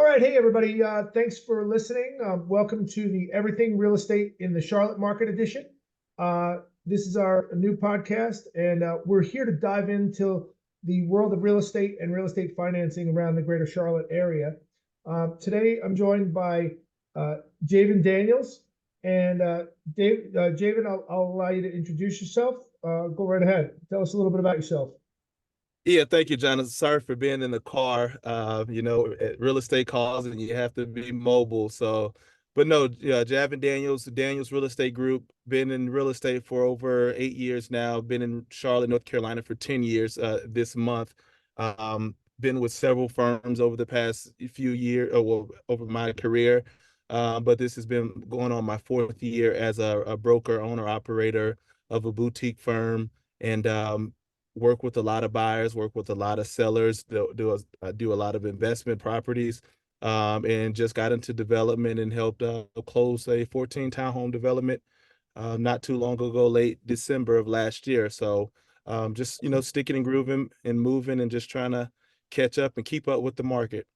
All right, hey everybody. Thanks for listening. Welcome to the Everything Real Estate in the Charlotte Market edition. This is our new podcast, and we're here to dive into the world of real estate and real estate financing around the greater Charlotte area. Today, I'm joined by Javin Daniels. And Javin, I'll allow you to introduce yourself. Go right ahead. Tell us a little bit about yourself. Yeah, thank you, Jonathan. Sorry for being in the car. Real estate calls and you have to be mobile. But no, yeah, Javin Daniels, Daniels Real Estate Group, been in real estate for over 8 years now. Been in Charlotte, North Carolina for 10 years this month. Been with several firms over the past few years, well, over my career. But this has been going on my fourth year as a broker, owner, operator of a boutique firm. And work with a lot of buyers, work with a lot of sellers, do a lot of investment properties, and just got into development and helped close a 14 townhome development not too long ago, late December of last year. So just, sticking and grooving and moving and just trying to catch up and keep up with the market.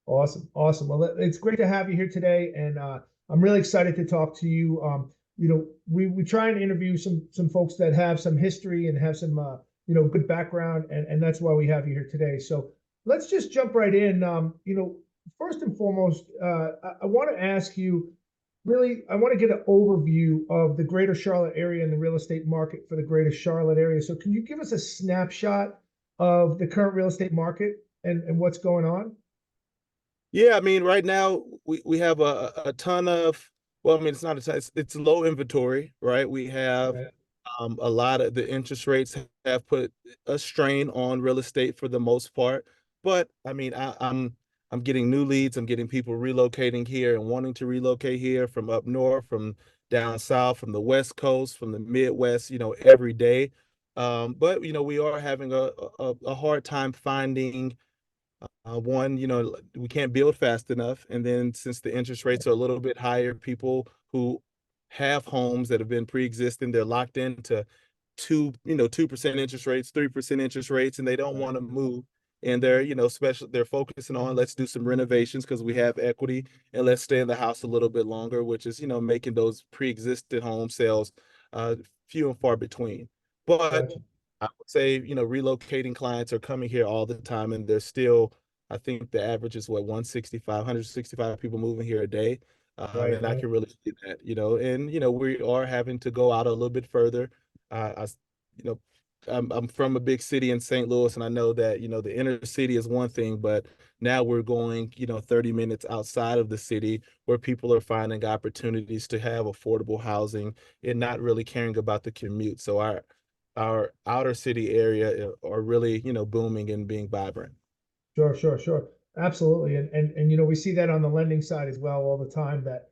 Awesome, awesome. Well, it's great to have you here today, and I'm really excited to talk to you. We try and interview some folks that have some history and have some good background, and that's why we have you here today. So let's just jump right in. First and foremost, I want to ask you, really, I want to get an overview of the greater Charlotte area and the real estate market for the greater Charlotte area. So can you give us a snapshot of the current real estate market and what's going on? Yeah, I mean, right now we have a ton of, well, I mean, it's not a ton, it's low inventory, right? We have Right. a lot of the interest rates have put a strain on real estate for the most part. But I mean, I'm getting new leads. I'm getting people relocating here and wanting to relocate here from up north, from down south, from the West Coast, from the Midwest, every day. But we are having a hard time finding one, we can't build fast enough. And then since the interest rates are a little bit higher, people who have homes that have been pre-existing, they're locked into 2% interest rates, 3% interest rates, and they don't want to move. And they're, they're focusing on, let's do some renovations because we have equity, and let's stay in the house a little bit longer, which is, making those pre-existing home sales uh few and far between. But Gotcha. I would say, relocating clients are coming here all the time, and they're still, I think the average is what, 165 people moving here a day. Right, And I right. can really see that, and, we are having to go out a little bit further. I, you know, I'm from a big city in St. Louis, and I know that, the inner city is one thing, but now we're going, 30 minutes outside of the city where people are finding opportunities to have affordable housing and not really caring about the commute. So our outer city area are really, booming and being vibrant. Sure, sure, sure. Absolutely. And we see that on the lending side as well all the time that,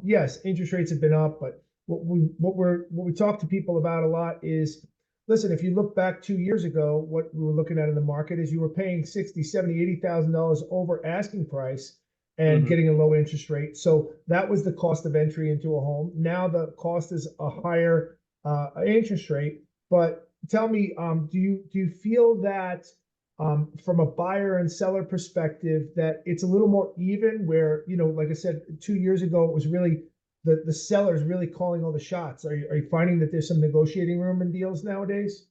yes, interest rates have been up, but what we talk to people about a lot is, listen, if you look back 2 years ago, what we were looking at in the market is you were paying 60, 70, $80,000 over asking price and Hmm. getting a low interest rate. So that was the cost of entry into a home. Now the cost is a higher interest rate. But tell me, do you feel that from a buyer and seller perspective that it's a little more even where, like I said, 2 years ago, it was really the sellers really calling all the shots. Are you finding that there's some negotiating room in deals nowadays?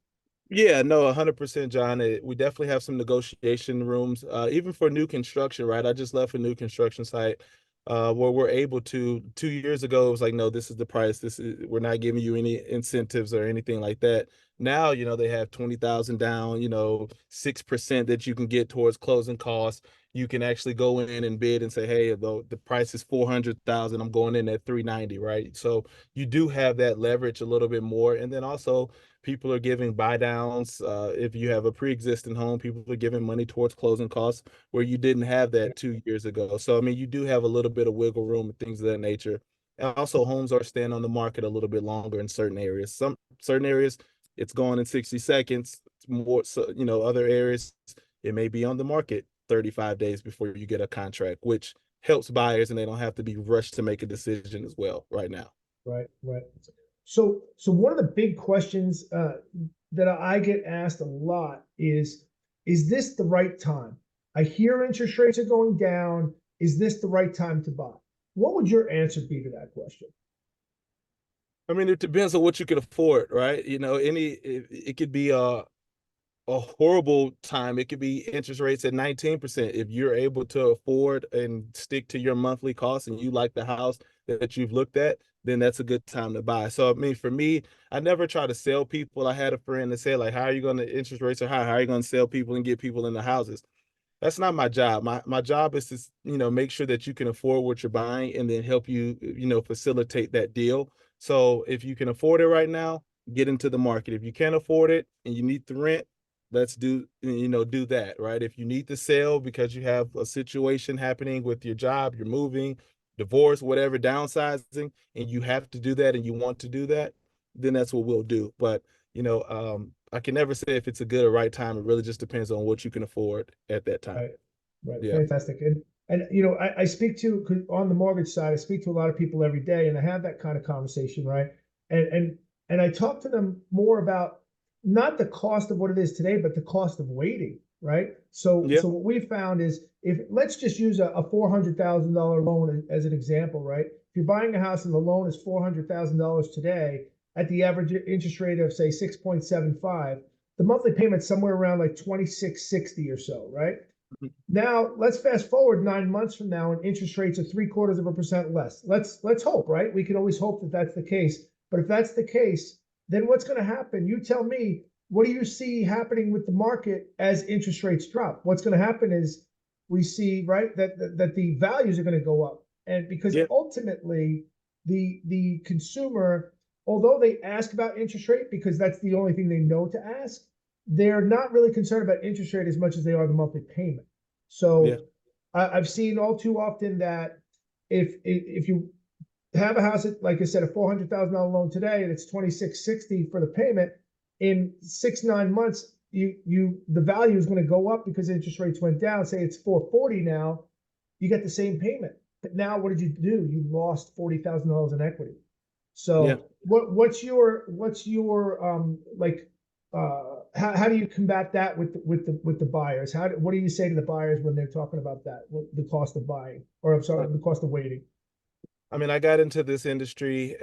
Yeah, no, 100%, John. We definitely have some negotiation rooms, even for new construction, right? I just left a new construction site where we're able to. 2 years ago, it was like, no, this is the price. We're not giving you any incentives or anything like that. Now, they have 20,000 down, 6% that you can get towards closing costs. You can actually go in and bid and say, hey, the price is 400,000. I'm going in at 390, right? So you do have that leverage a little bit more, and then also people are giving buy downs. If you have a pre-existing home, people are giving money towards closing costs where you didn't have that 2 years ago. So, I mean, you do have a little bit of wiggle room and things of that nature. And also, homes are staying on the market a little bit longer in certain areas. Some certain areas, it's gone in 60 seconds. It's more so, other areas, it may be on the market 35 days before you get a contract, which helps buyers and they don't have to be rushed to make a decision as well right now. Right, right. So one of the big questions that I get asked a lot is this the right time? I hear interest rates are going down. Is this the right time to buy? What would your answer be to that question? I mean, it depends on what you can afford, right? It could be a horrible time. It could be interest rates at 19%. If you're able to afford and stick to your monthly costs and you like the house that you've looked at, then that's a good time to buy. So, I mean, for me, I never try to sell people. I had a friend that said, like, how are you going to, interest rates are high. How are you going to sell people and get people in the houses? That's not my job. My job is to, make sure that you can afford what you're buying and then help you, facilitate that deal. So if you can afford it right now, get into the market. If you can't afford it and you need the rent, let's do that, right? If you need to sell because you have a situation happening with your job, you're moving, divorce, whatever, downsizing, and you have to do that and you want to do that, then that's what we'll do. But I can never say if it's a good or right time. It really just depends on what you can afford at that time. Right. Right. Yeah. Fantastic. And I speak to 'cause on the mortgage side, I speak to a lot of people every day, and I have that kind of conversation, right? And and I talk to them more about not the cost of what it is today, but the cost of waiting, right? Yeah. So what we found is if let's just use a $400,000 loan as an example, right? If you're buying a house and the loan is $400,000 today at the average interest rate of say 6.75, the monthly payment's somewhere around like 2660 or so, right? Now let's fast forward 9 months from now, and interest rates are 0.75% less. Let's hope, right? We can always hope that that's the case. But if that's the case, then what's going to happen? You tell me. What do you see happening with the market as interest rates drop? What's going to happen is we see right that the values are going to go up, and because Yeah. ultimately the consumer, although they ask about interest rate because that's the only thing they know to ask, they're not really concerned about interest rate as much as they are the monthly payment. Yeah. So I've seen all too often that if you have a house at, like I said, a $400,000 loan today, and it's 2660 for the payment, in 6 9 months, the value is going to go up because interest rates went down. Say it's 440 now, you get the same payment. But now what did you do? You lost $40,000 in equity. Yeah. So what's your like how do you combat that with the buyers? What do you say to the buyers when they're talking about that? The cost of buying, or I'm Uh, sorry, the cost of waiting. I mean, I got into this industry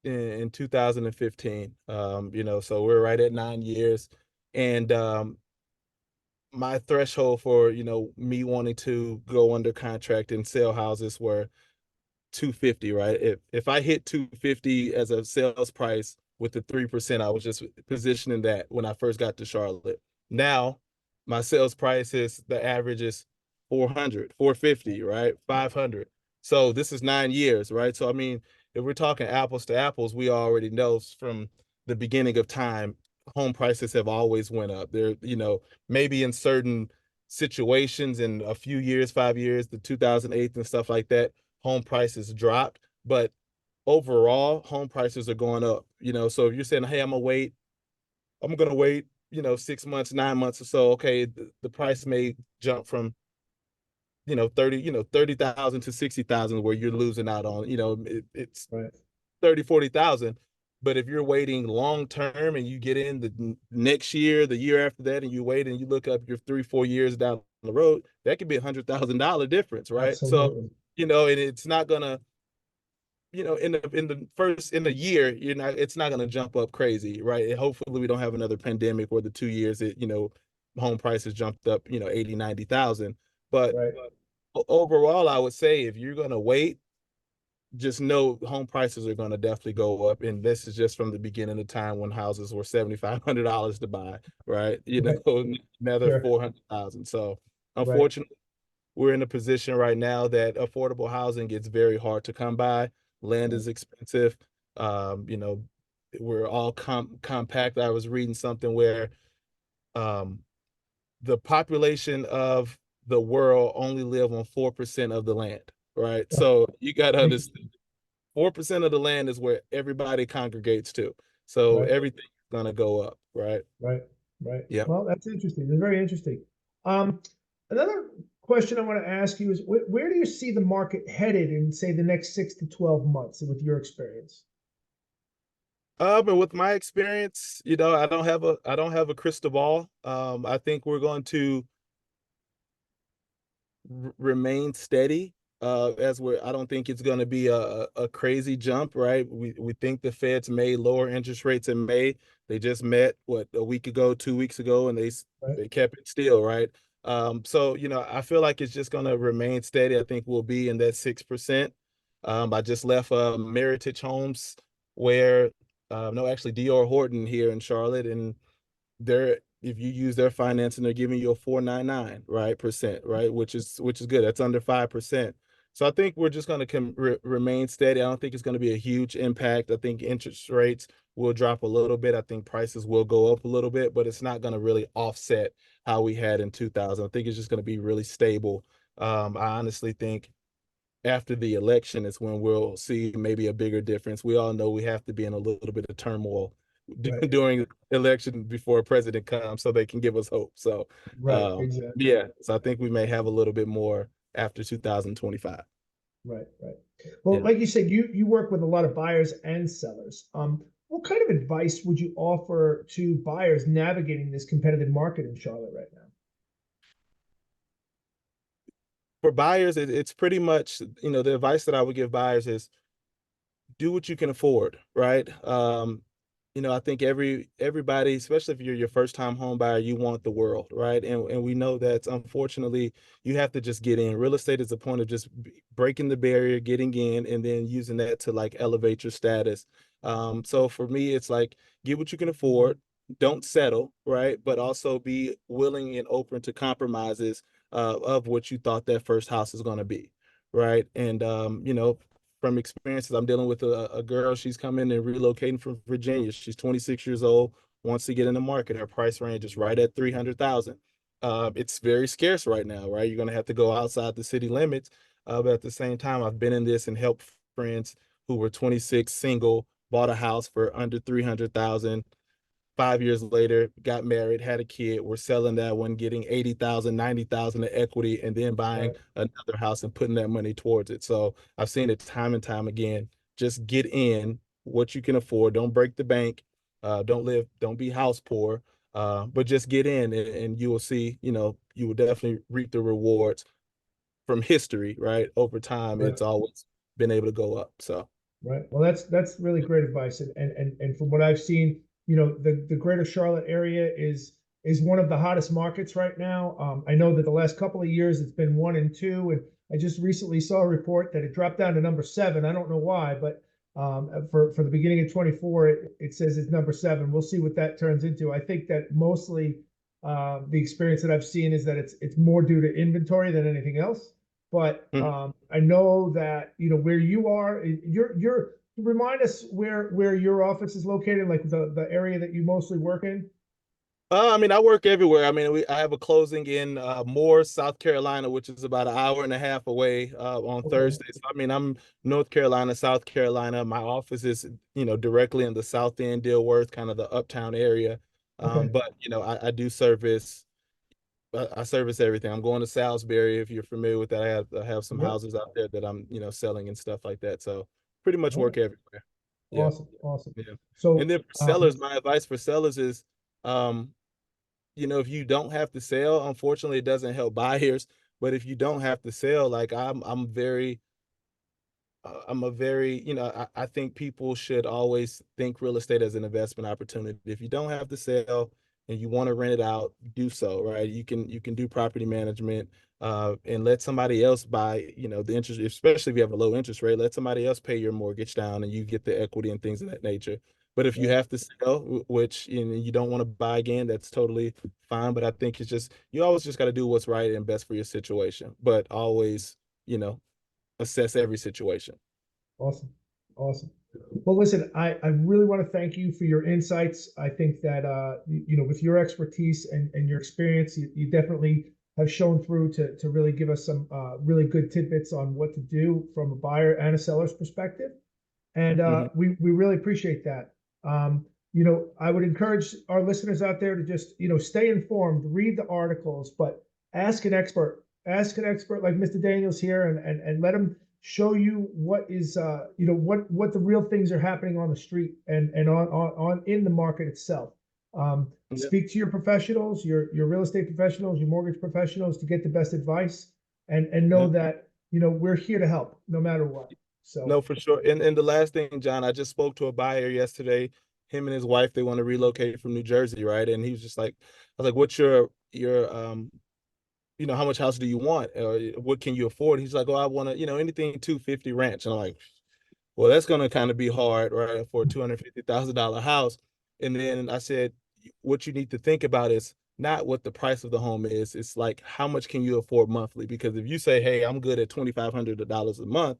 in 2015. So we're right at 9 years. And my threshold for, me wanting to go under contract and sell houses were 250, right? If I hit 250 as a sales price with the 3%, I was just positioning that when I first got to Charlotte. Now, my sales price is the average is 400, 450, right? 500. So this is 9 years, right? So I mean, if we're talking apples to apples, we already know from the beginning of time, home prices have always went up. They're, maybe in certain situations in a few years, 5 years, the 2008 and stuff like that, home prices dropped, but overall, home prices are going up. So if you're saying, "Hey, I'm gonna wait, 6 months, 9 months or so," okay, the price may jump from 30,000 to 60,000, where you're losing out on, it's Right. 30, 40,000. But if you're waiting long term and you get in the next year, the year after that, and you wait and you look up your 3, 4 years down the road, that could be $100,000 difference, right? So, Absolutely. and it's not gonna, in the year, it's not going to jump up crazy, right? And hopefully we don't have another pandemic where the 2 years that, home prices jumped up, 80, 90,000. But Right. overall, I would say if you're going to wait, just know home prices are going to definitely go up. And this is just from the beginning of time when houses were $7,500 to buy, right? Right. Another Sure. 400,000. So Right. unfortunately, we're in a position right now that affordable housing gets very hard to come by. Land Right. is expensive. Um, you know, we're all compact. I was reading something where um, the population of the world only live on 4% of the land, right? Oh, So you got to interesting. understand 4% of the land is where everybody congregates to. So Right. everything's gonna go up, right? Right. Right. Yeah. Well, that's interesting. It's very interesting. Um, Another question I want to ask you is where do you see the market headed in, say, the next 6 to 12 months with your experience? And with my experience, I don't have a crystal ball. I think we're going to remain steady. As we're, I don't think it's going to be a crazy jump, right? We think the Feds may lower interest rates in May. They just met what, a week ago, 2 weeks ago, and Right. they kept it still, right? So I feel like it's just going to remain steady. I think we'll be in that 6%. I just left Meritage Homes where no, actually Dior Horton here in Charlotte, and they're, if you use their financing, they're giving you a 4.99, right, percent, right, which is good. That's under 5%. So I think we're just going to remain steady. I don't think it's going to be a huge impact. I think interest rates will drop a little bit. I think prices will go up a little bit, but it's not going to really offset how we had in 2000. I think it's just going to be really stable. I honestly think after the election is when we'll see maybe a bigger difference. We all know we have to be in a little bit of turmoil Right. during election before a president comes so they can give us hope. So Right. Exactly. yeah, so I think we may have a little bit more after 2025. Right. Right. Well, Yeah. like you said, you work with a lot of buyers and sellers. What kind of advice would you offer to buyers navigating this competitive market in Charlotte right now? For buyers, it's pretty much, the advice that I would give buyers is do what you can afford, right? I think everybody, especially if you're your first time home buyer, you want the world, right? And we know that unfortunately you have to just get in. Real estate is a point of just breaking the barrier, getting in, and then using that to like elevate your status. So for me, it's like get what you can afford, don't settle, right? But also be willing and open to compromises of what you thought that first house is going to be, right? And from experiences, I'm dealing with a girl. She's coming and relocating from Virginia. She's 26 years old, wants to get in the market. Her price range is right at 300,000. It's very scarce right now, right? You're going to have to go outside the city limits. But at the same time, I've been in this and helped friends who were 26, single, bought a house for under 300,000. 5 years later, got married, had a kid. We're selling that one, getting 80,000, 90,000 of equity, and then buying Right. another house and putting that money towards it. So I've seen it time and time again. Just get in what you can afford. Don't break the bank. Don't be house poor. But just get in and you will see, you will definitely reap the rewards from history, right? Over time, Right. it's always been able to go up. So Right. Well, that's really great advice. And from what I've seen, the greater Charlotte area is one of the hottest markets right now. I know that the last couple of years it's been 1 and 2, and I just recently saw a report that it dropped down to number 7. I don't know why, but for the beginning of 24, it says it's number 7. We'll see what that turns into. I think that mostly the experience that I've seen is that it's more due to inventory than anything else. But mhm. I know that where you are, you're remind us where your office is located, like the area that you mostly work in. I mean, I work everywhere. I mean, I have a closing in Moore, South Carolina, which is about an hour and a half away on Okay. Thursdays. I mean, I'm North Carolina, South Carolina. My office is, directly in the South End, Dilworth, kind of the uptown area. Okay. But I do service. I service everything. I'm going to Salisbury, if you're familiar with that. I have some Yep. houses out there that I'm, selling and stuff like that. So pretty much All right. work everywhere. Yeah, Awesome. Awesome. yeah. And So, then for sellers, my advice for sellers is, um, if you don't have to sell, unfortunately, it doesn't help buyers. But if you don't have to sell, like I'm a very, I think people should always think real estate as an investment opportunity. If you don't have to sell and you want to rent it out, do so, right? You can do property management, and let somebody else buy, the interest, especially if you have a low interest rate, let somebody else pay your mortgage down and you get the equity and things of that nature. But if you right. have to sell, which you don't want to buy again, that's totally fine. But I think it's just you always just got to do what's right and best for your situation. But always, you know, assess every situation. Awesome. Awesome. Well, listen, I really want to thank you for your insights. I think that, with your expertise and your experience, you definitely have shown through to really give us some really good tidbits on what to do from a buyer and a seller's perspective. And Mhm. we really appreciate that. I would encourage our listeners out there to just, stay informed, read the articles, but ask an expert. Ask an expert like Mr. Daniels here, and let him show you what is, what the real things are happening on the street and on in the market itself. Yep. Speak to your professionals, your real estate professionals, your mortgage professionals to get the best advice. and know No, that, you know, we're here to help no matter what. So no, for sure. And the last thing, John, I just spoke to a buyer yesterday. Him and his wife, they want to relocate from New Jersey, right? And he was just like, I was like, what's your how much house do you want? Or what can you afford? He's like, oh, I want to, anything 250 ranch. And I'm like, well, that's going to kind of be hard, right, for a $250,000 house. And then I said, what you need to think about is not what the price of the home is. It's like, how much can you afford monthly? Because if you say, hey, I'm good at $2,500 a month,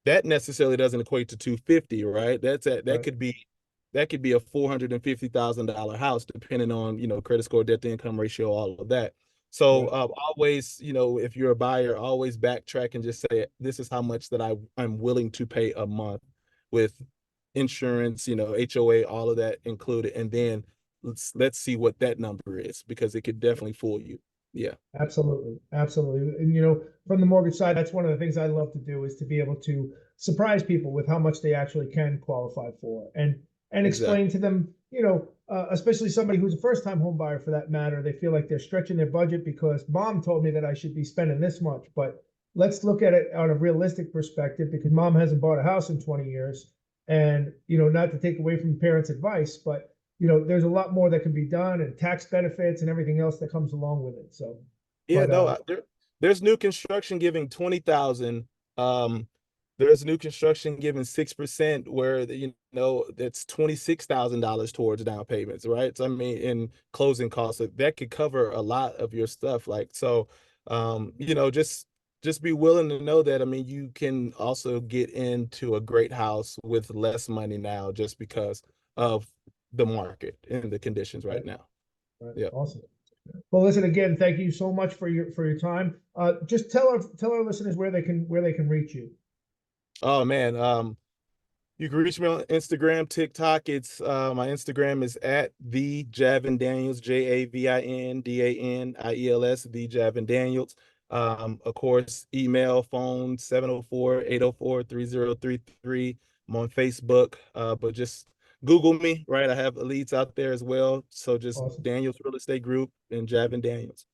that necessarily doesn't equate to 250, right? right, That could be a $450,000 house, depending on, credit score, debt to income ratio, all of that. So right, always, if you're a buyer, always backtrack and just say, this is how much that I'm willing to pay a month with insurance, HOA, all of that included. And then let's see what that number is, because it could definitely fool you. Yeah, absolutely, absolutely. And you know, from the mortgage side, that's one of the things I love to do is to be able to surprise people with how much they actually can qualify for, and explain exactly. to them, you know, especially somebody who's a first-time home buyer for that matter, they feel like they're stretching their budget because mom told me that I should be spending this much, but let's look at it on a realistic perspective because mom hasn't bought a house in 20 years, and you know, not to take away from parents' advice, but you know, there's a lot more that can be done and tax benefits and everything else that comes along with it. So, Yeah, but no, there's new construction giving 20,000. Um, there's new construction giving 6%, where that's $26,000 towards down payments, right? So I mean, in closing costs, that could cover a lot of your stuff. Like so, just be willing to know that. I mean, you can also get into a great house with less money now, just because of the market and the conditions right right, now. right, Yeah. awesome. Well, listen again. Thank you so much for your time. Just tell our listeners where they can reach you. Oh man. You can reach me on Instagram, TikTok. It's my Instagram is at the Javin Daniels, JavinDaniels, the Javin Daniels. Of course, email, phone 704-804-3033. I'm on Facebook, but just Google me, right? I have leads out there as well. So just Awesome. Daniels Real Estate Group and Javin Daniels.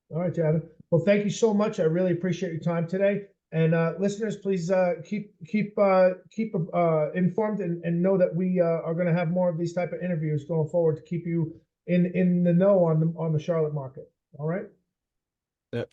All right, Javin. Well, thank you so much. I really appreciate your time today. And listeners, please keep informed and know that we are going to have more of these type of interviews going forward to keep you in the know on the Charlotte market. All right.